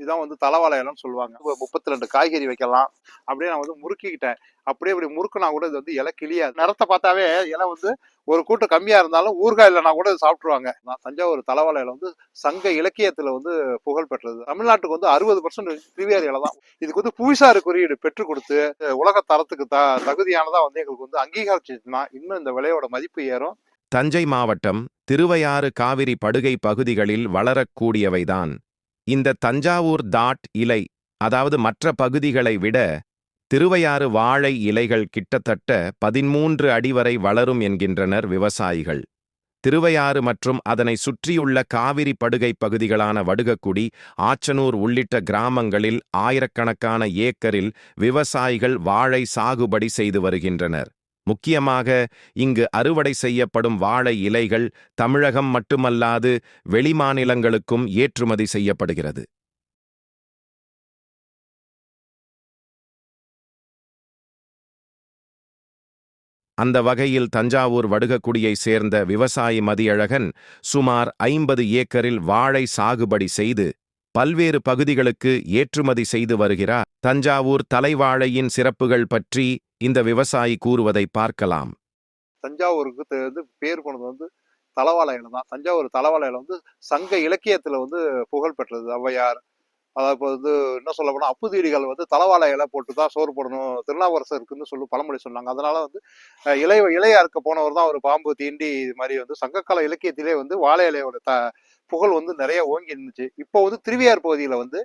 இதான் வந்து தலவாழை இலைன்னு சொல்லுவாங்க. 32 காய்கறி வைக்கலாம். அப்படியே நான் வந்து முறுக்கிக்கிட்டேன். அப்படியே இப்படி முறுக்குனா கூட இது வந்து இலை கிளியாது. நிறத்தை பார்த்தாவே இலை வந்து ஒரு கூட்டு கம்மியா இருந்தாலும் ஊறுகாய் இல்லைனா கூட இது சாப்பிட்டுருவாங்க. நான் தஞ்சாவூர் தலவாழை இலை வந்து சங்க இலக்கியத்துல வந்து புகழ் பெற்றது. தமிழ்நாட்டுக்கு வந்து 60% திருவையாறு இலை தான். இதுக்கு வந்து புவிசார் குறியீடு பெற்றுக் கொடுத்து உலக தரத்துக்கு தகுதியானதா வந்து எங்களுக்கு வந்து அங்கீகரிச்சுன்னா இன்னும் இந்த விலையோட மதிப்பு ஏறும். தஞ்சை மாவட்டம் திருவையாறு காவிரி படுகை பகுதிகளில் வளரக்கூடியவைதான். இந்த தஞ்சாவூர் இலை, அதாவது மற்ற பகுதிகளை விட திருவையாறு வாழை இலைகள் கிட்டத்தட்ட 13 அடி வரை வளரும் என்கின்றனர் விவசாயிகள். திருவையாறு மற்றும் அதனை சுற்றியுள்ள காவிரி படுகை பகுதிகளான வடுகக்குடி, ஆச்சனூர் உள்ளிட்ட கிராமங்களில் ஆயிரக்கணக்கான ஏக்கரில் விவசாயிகள் வாழை சாகுபடி செய்து வருகின்றனர். முக்கியமாக இங்கு அறுவடை செய்யப்படும் வாழை இலைகள் தமிழகம் மட்டுமல்லாது வெளிமாநிலங்களுக்கும் ஏற்றுமதி செய்யப்படுகிறது. அந்த வகையில் தஞ்சாவூர் வடுகக்குடியை சேர்ந்த விவசாயி மதியழகன் சுமார் 50 ஏக்கரில் வாழை சாகுபடி செய்து பல்வேறு பகுதிகளுக்கு ஏற்றுமதி செய்து வருகிறார். தஞ்சாவூர் தலைவாழையின் சிறப்புகள் பற்றி இந்த விவசாயி கூறுவதை பார்க்கலாம். தஞ்சாவூருக்கு வந்து பேர் போனது வந்து தலவாழை இலை தான். தஞ்சாவூர் தலவாழை இலை வந்து சங்க இலக்கியத்துல வந்து புகழ் பெற்றது. ஔவையார், அதாவது இப்போ வந்து என்ன சொல்ல போனா அப்புதீடிகள் வந்து தலவாழை இலை போட்டு தான் சோறு போடணும், திருநாவுக்கரசர் இருக்குன்னு சொல்லி பழமொழி சொன்னாங்க. அதனால வந்து இலையா இருக்க போனவர் தான் ஒரு பாம்பு தீண்டி இது மாதிரி வந்து சங்ககால இலக்கியத்திலே வந்து வாழை இலையோட புகழ் வந்து நிறைய ஓங்கி இருந்துச்சு. இப்போ வந்து திருவையார் பகுதியில வந்து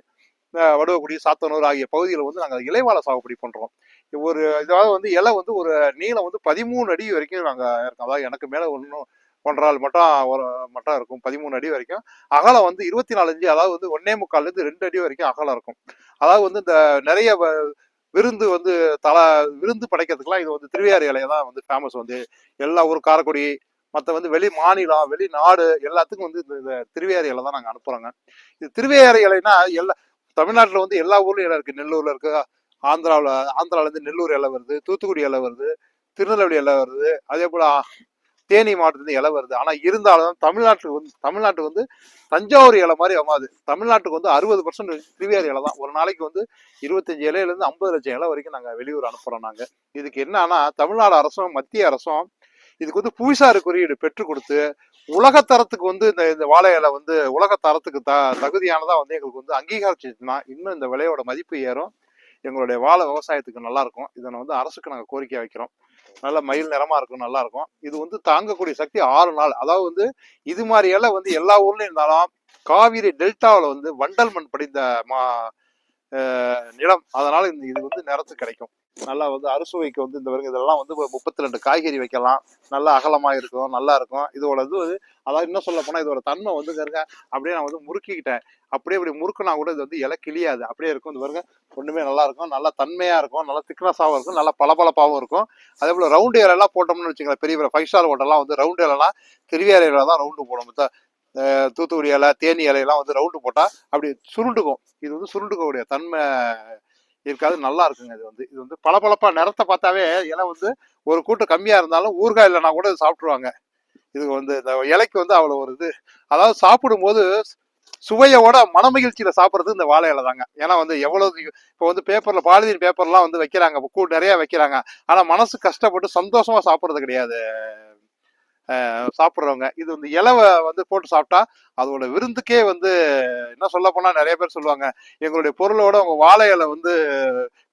வடுவக்குடி, சாத்தனூர் ஆகிய பகுதியில் வந்து நாங்கள் இலைவாழை சாகுபடி பண்றோம். ஒரு இதாவது வந்து இலை வந்து ஒரு நீளம் வந்து 13 அடி வரைக்கும் நாங்க இருக்கோம். அதாவது எனக்கு மேல ஒன்றும் 1.25 மட்டும் ஒரு மட்டும் இருக்கும். 13 அடி வரைக்கும். அகலம் வந்து 24 அடி, அதாவது வந்து 1.25 இருந்து 2 அடி வரைக்கும் அகலம் இருக்கும். அதாவது வந்து இந்த நிறைய விருந்து வந்து விருந்து படைக்கிறதுக்குலாம் இது வந்து திருவையாறு இலையை தான் வந்து ஃபேமஸ். வந்து எல்லா ஊர் காரைக்குடி, மற்ற வந்து வெளி மாநிலம் வெளிநாடு எல்லாத்துக்கும் வந்து இந்த திருவையாறு இலை தான் நாங்கள் அனுப்புறோங்க. இது திருவையாறு இலைனா தமிழ்நாட்டில் வந்து எல்லா ஊர்லயும் இலை இருக்கு. நெல்லூர்ல இருக்கு, ஆந்திரால இருந்து நெல்லூர் இலை வருது, தூத்துக்குடி இலை வருது, திருநெல்வேலி இலை வருது, அதே போல தேனி மாவட்டத்துல இலை வருது. ஆனா இருந்தாலும் தமிழ்நாட்டுக்கு வந்து தஞ்சாவூர் இலை மாதிரி அம்மாது. தமிழ்நாட்டுக்கு வந்து 60% திருவையாறு இலை தான். ஒரு நாளைக்கு வந்து 25 இலையில இருந்து 50 லட்சம் இலை வரைக்கும் நாங்க வெளியூர் அனுப்புறோம். நாங்க இதுக்கு என்னன்னா தமிழ்நாடு அரசும் மத்திய அரசும் இதுக்கு வந்து புவிசார் குறியீடு பெற்றுக் கொடுத்து உலகத்தரத்துக்கு வந்து இந்த வாழை இலை வந்து உலக தரத்துக்கு தகுதியானதா வந்து எங்களுக்கு வந்து அங்கீகரிச்சுன்னா இன்னும் இந்த விலையோட மதிப்பு ஏறும். எங்களுடைய வாழை விவசாயத்துக்கு நல்லா இருக்கும். இதை வந்து அரசுக்கு நாங்கள் கோரிக்கை வைக்கிறோம். நல்ல மயில் நிறமா இருக்கும், நல்லா இருக்கும். இது வந்து தாங்கக்கூடிய சக்தி 6 நாள். அதாவது வந்து இது மாதிரி எல்லாம் வந்து எல்லா ஊர்லயும் இருந்தாலும் காவிரி டெல்டாவில் வந்து வண்டல் மண் படிந்த நிலம். அதனால இது வந்து நிறத்து கிடைக்கும். நல்லா வந்து அறுசுவைக்கு வந்து இந்த இதெல்லாம் வந்து 32 காய்கறி வைக்கலாம். நல்லா அகலமா இருக்கும், நல்லா இருக்கும். இதோட இது அதாவது இன்னும் சொல்ல போனா இதோட தன்மை வந்து அப்படியே நான் வந்து முறுக்கிக்கிட்டேன். அப்படியே இப்படி முறுக்குனா கூட இது வந்து இலை கிளியாது, அப்படியே இருக்கும். இது பாருங்க, ஒண்ணுமே நல்லா இருக்கும், நல்லா தன்மையா இருக்கும், நல்லா திக்னஸாகவும் இருக்கும், நல்லா பளபளப்பாகவும் இருக்கும். அதே போல ரவுண்டு இலையெல்லாம் போட்டோம்னு வச்சுங்களேன், பெரிய பெரிய 5 ஸ்டார் ஹோட்டல்லாம் வந்து ரவுண்டு இலைலாம் திருவையாறு இலை தான் ரவுண்டு போடும். தூத்துக்குடி இலை, தேனி இலையெல்லாம் வந்து ரவுண்டு போட்டா அப்படி சுருண்டுக்கும். இது வந்து சுருண்டுக்கக்கூடிய தன்மை இருக்காது, நல்லா இருக்குங்க. இது வந்து பளபளப்பா நிறத்தை பார்த்தாவே இலை வந்து ஒரு கூட்டு கம்மியா இருந்தாலும் ஊறுகாய் இல்லைனா கூட இது சாப்பிட்டுருவாங்க. இது வந்து இந்த இலைக்கு வந்து அவ்வளவு ஒரு இது, அதாவது சாப்பிடும் போது சுவையோட மனமகிழ்ச்சியில சாப்பிட்றது இந்த வாழை இலை தாங்க. ஏன்னா வந்து எவ்வளவு இப்போ வந்து பேப்பர்ல பாலிதீன் பேப்பர்லாம் வந்து வைக்கிறாங்க, நிறைய வைக்கிறாங்க. ஆனா மனசு கஷ்டப்பட்டு சந்தோஷமா சாப்பிட்றது கிடையாது சாப்பிட்றவங்க. இது வந்து இலவை வந்து போட்டு சாப்பிட்டா அதோட விருந்துக்கே வந்து என்ன சொல்ல போனா நிறைய பேர் சொல்லுவாங்க, எங்களுடைய பொருளோட உங்க வாழை இலை வந்து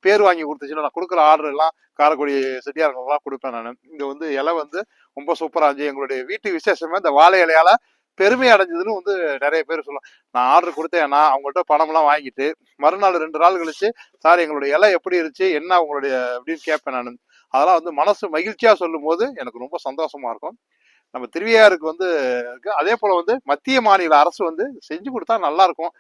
பேர் வாங்கி கொடுத்துச்சுன்னா நான் கொடுக்குற ஆர்டர் எல்லாம் காரைக்குடி செட்டியார்களுக்கெல்லாம் கொடுப்பேன். நான் இங்க வந்து இலை வந்து ரொம்ப சூப்பரா இருந்துச்சு, எங்களுடைய வீட்டு விசேஷமே இந்த வாழை இலையால பெருமை அடைஞ்சதுன்னு வந்து நிறைய பேர் சொல்லுவாங்க. நான் ஆர்டர் கொடுத்தேன்னா அவங்கள்ட்ட பணம்லாம் வாங்கிட்டு மறுநாள் 2 நாள் கழிச்சு, சார் எங்களுடைய இலை எப்படி இருந்துச்சு என்ன உங்களுடைய அப்படின்னு கேட்பேன் நான். அதெல்லாம் வந்து மனசு மகிழ்ச்சியா சொல்லும் போது எனக்கு ரொம்ப சந்தோஷமா இருக்கும். நம்ம திருவையாருக்கு வந்து இருக்கு. அதே போல வந்து மத்திய மாநில அரசு வந்து செஞ்சு கொடுத்தா நல்லா இருக்கும்.